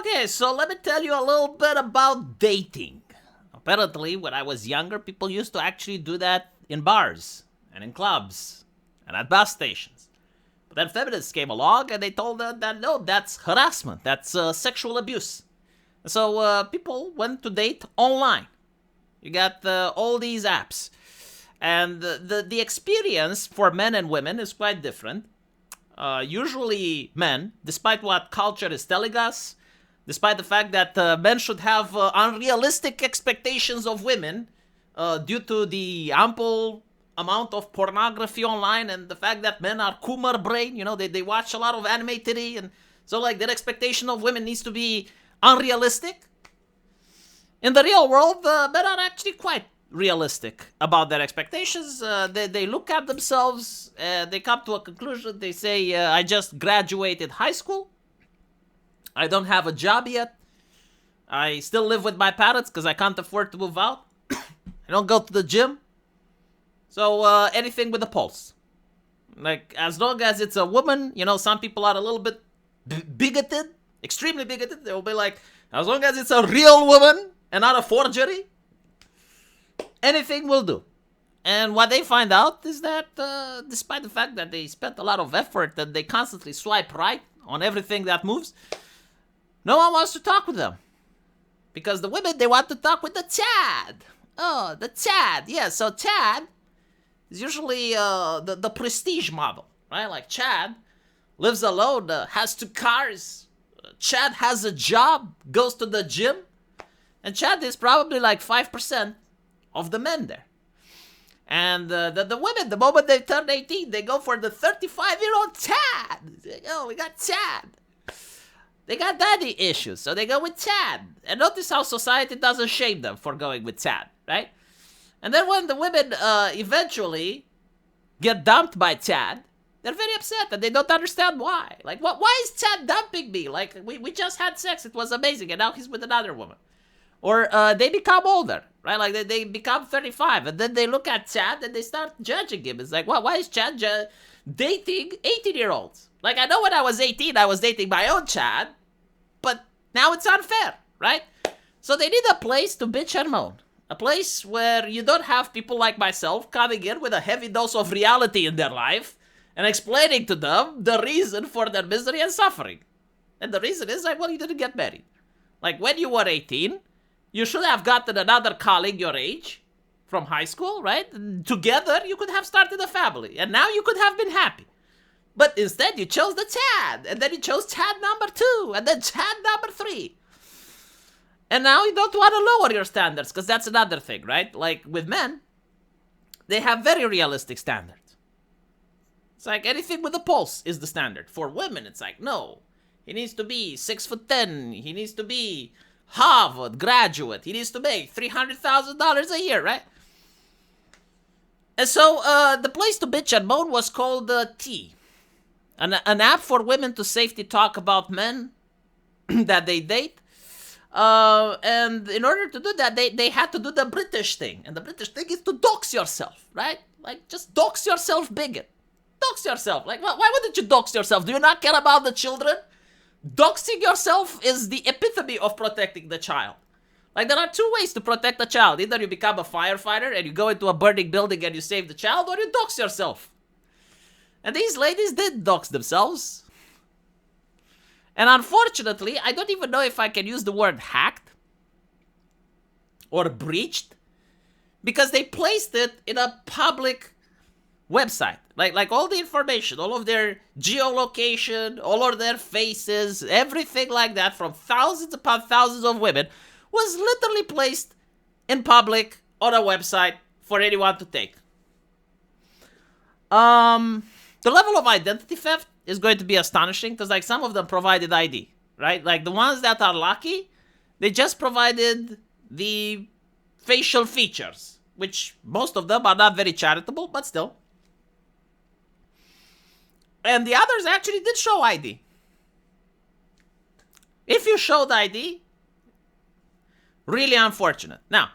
Okay, so let me tell you a little bit about dating. Apparently, when I was younger, people used to actually do that in bars and in clubs and at bus stations. But then feminists came along and they told them that no, that's harassment, that's sexual abuse. So people went to date online. You got all these apps. And the experience for men and women is quite different. Usually men, despite what culture is telling us, despite the fact that men should have unrealistic expectations of women due to the ample amount of pornography online and the fact that men are Kumar brain, they watch a lot of anime titty, and so like their expectation of women needs to be unrealistic. In the real world, men are actually quite realistic about their expectations. They look at themselves, they come to a conclusion, they say, I just graduated high school, I don't have a job yet, I still live with my parents because I can't afford to move out, I don't go to the gym, so anything with a pulse. Like, as long as it's a woman, some people are a little bit bigoted, extremely bigoted, they'll be like, as long as it's a real woman and not a forgery, anything will do. And what they find out is that despite the fact that they spent a lot of effort and they constantly swipe right on everything that moves, no one wants to talk with them. Because the women, they want to talk with the Chad. Oh, the Chad. Yeah, so Chad is usually the prestige model, right? Like Chad lives alone, has 2 cars. Chad has a job, goes to the gym. And Chad is probably like 5% of the men there. And the women, the moment they turn 18, they go for the 35-year-old Chad. Oh, we got Chad. They got daddy issues, so they go with Chad. And notice how society doesn't shame them for going with Chad, right? And then when the women eventually get dumped by Chad, they're very upset and they don't understand why. Like, why is Chad dumping me? Like, we just had sex, it was amazing, and now he's with another woman. Or they become older, right? Like they become 35, and then they look at Chad and they start judging him. It's like, why is Chad dating 18-year-olds? Like, I know when I was 18, I was dating my own Chad, but now it's unfair, right? So they need a place to bitch and moan. A place where you don't have people like myself coming in with a heavy dose of reality in their life and explaining to them the reason for their misery and suffering. And the reason is, like, well, you didn't get married. Like, when you were 18, you should have gotten another colleague your age from high school, right? Together, you could have started a family, and now you could have been happy. But instead, you chose the Chad, and then you chose Chad number 2, and then Chad number 3. And now you don't want to lower your standards, because that's another thing, right? Like, with men, they have very realistic standards. It's like anything with a pulse is the standard. For women, it's like, no, he needs to be 6'10", he needs to be Harvard graduate, he needs to make $300,000 a year, right? And so the place to bitch and moan was called T, an app for women to safely talk about men that they date. And in order to do that, they had to do the British thing. And the British thing is to dox yourself, right? Like, just dox yourself, bigot. Dox yourself. Like, why wouldn't you dox yourself? Do you not care about the children? Doxing yourself is the epitome of protecting the child. Like, there are 2 ways to protect a child. Either you become a firefighter and you go into a burning building and you save the child, or you dox yourself. And these ladies did dox themselves. And unfortunately, I don't even know if I can use the word hacked or breached, because they placed it in a public website. Like all the information, all of their geolocation, all of their faces, everything like that from thousands upon thousands of women was literally placed in public on a website for anyone to take. The level of identity theft is going to be astonishing, because like some of them provided ID, right? Like the ones that are lucky, they just provided the facial features, which most of them are not very charitable, but still. And the others actually did show ID. If you showed ID, really unfortunate. Now,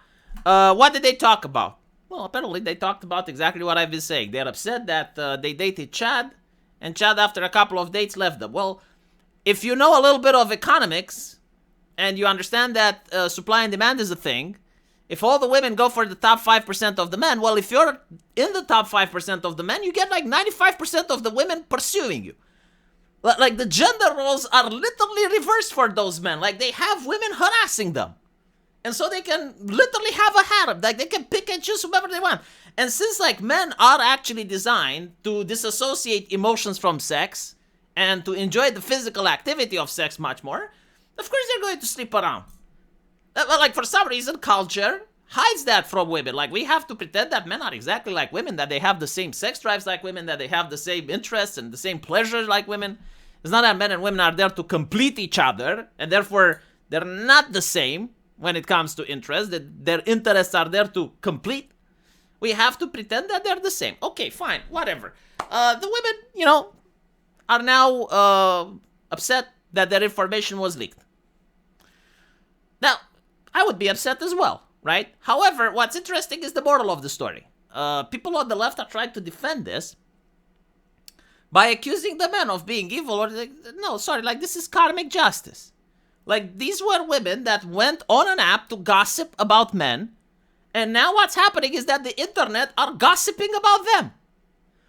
what did they talk about? Well, apparently they talked about exactly what I've been saying. They're upset that they dated Chad, and Chad, after a couple of dates, left them. Well, if you know a little bit of economics, and you understand that supply and demand is a thing, if all the women go for the top 5% of the men, well, if you're in the top 5% of the men, you get like 95% of the women pursuing you. Like the gender roles are literally reversed for those men. Like they have women harassing them. And so they can literally have a harem. Like they can pick and choose whoever they want. And since like men are actually designed to disassociate emotions from sex and to enjoy the physical activity of sex much more, of course they're going to sleep around. Like for some reason, culture hides that from women. Like we have to pretend that men are exactly like women, that they have the same sex drives like women, that they have the same interests and the same pleasures like women. It's not that men and women are there to complete each other, and therefore they're not the same when it comes to interest, that their interests are there to complete. We have to pretend that they're the same. Okay, fine, whatever. The women, are now upset that their information was leaked. Now, I would be upset as well, right? However, what's interesting is the moral of the story. People on the left are trying to defend this by accusing the men of being evil, or this is karmic justice. Like, these were women that went on an app to gossip about men, and now what's happening is that the internet are gossiping about them.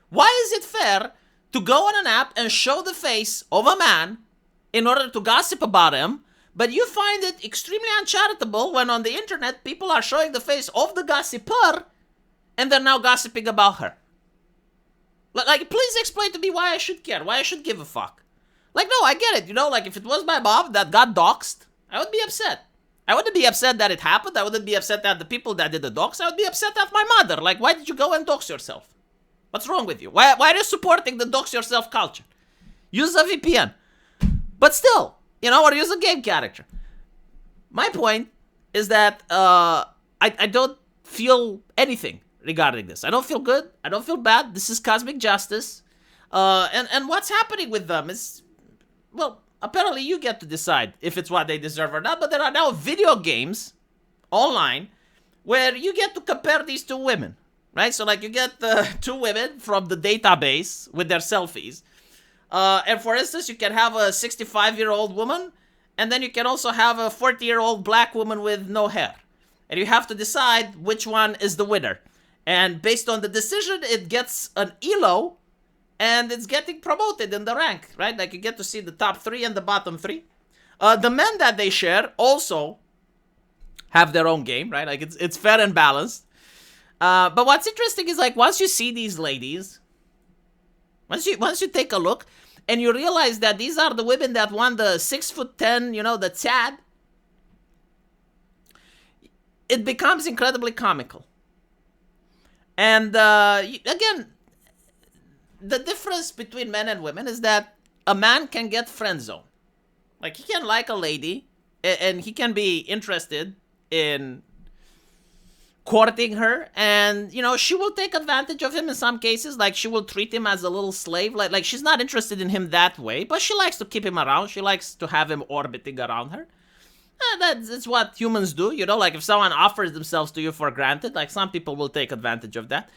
Why is it fair to go on an app and show the face of a man in order to gossip about him, but you find it extremely uncharitable when on the internet people are showing the face of the gossiper and they're now gossiping about her? Like, please explain to me why I should care, why I should give a fuck. Like, no, I get it, like if it was my mom that got doxxed, I would be upset. I wouldn't be upset that it happened, I wouldn't be upset at the people that did the dox, I would be upset at my mother. Like, why did you go and dox yourself? What's wrong with you? Why are you supporting the dox yourself culture? Use a VPN. But still, or use a game character. My point is that I don't feel anything regarding this. I don't feel good. I don't feel bad. This is cosmic justice. And what's happening with them is, well, apparently you get to decide if it's what they deserve or not, but there are now video games online where you get to compare these two women, right? So like you get the two women from the database with their selfies. And for instance, you can have a 65-year-old woman, and then you can also have a 40-year-old black woman with no hair. And you have to decide which one is the winner. And based on the decision, it gets an ELO, and it's getting promoted in the rank, right? Like you get to see the top 3 and the bottom 3. The men that they share also have their own game, right? Like it's fair and balanced. But what's interesting is like once you see these ladies, once you take a look and you realize that these are the women that won the 6'10", the Chad, it becomes incredibly comical. And again, the difference between men and women is that a man can get friend zoned. Like he can like a lady and he can be interested in courting her, and she will take advantage of him in some cases. Like she will treat him as a little slave. Like she's not interested in him that way, but she likes to keep him around. She likes to have him orbiting around her. That's what humans do, like if someone offers themselves to you for granted, like some people will take advantage of that.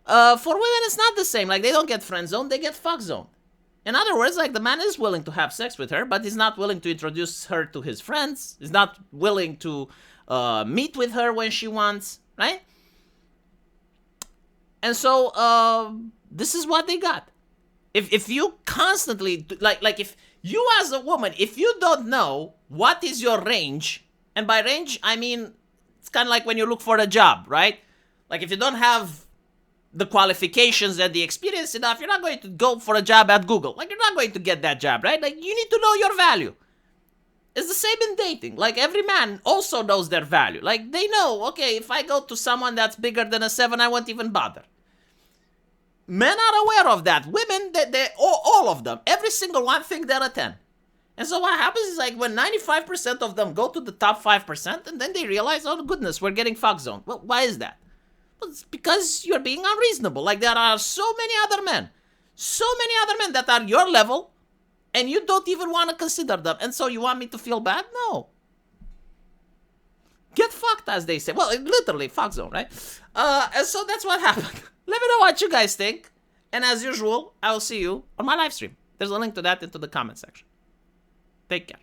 For women, it's not the same. Like they don't get friend zoned, they get fuck zoned. In other words, like the man is willing to have sex with her, but he's not willing to introduce her to his friends. He's not willing to meet with her when she wants, right? And so this is what they got. If you constantly like if you as a woman, if you don't know what is your range, and by range I mean it's kind of like when you look for a job, right? Like if you don't have the qualifications and the experience enough, you're not going to go for a job at Google. Like you're not going to get that job, right? Like you need to know your value. It's the same in dating. Like every man also knows their value. Like they know, okay, if I go to someone that's bigger than a 7, I won't even bother. Men are aware of that. Women, they all of them, every single one think they're a 10. And so what happens is like when 95% of them go to the top 5%, and then they realize, oh goodness, we're getting fuck zoned. Well, why is that? Well, it's because you're being unreasonable. Like there are so many other men that are your level, and you don't even want to consider them. And so you want me to feel bad? No. Get fucked, as they say. Well, literally, fuck zone, right? And so that's what happened. Let me know what you guys think. And as usual, I will see you on my live stream. There's a link to that into the comment section. Take care.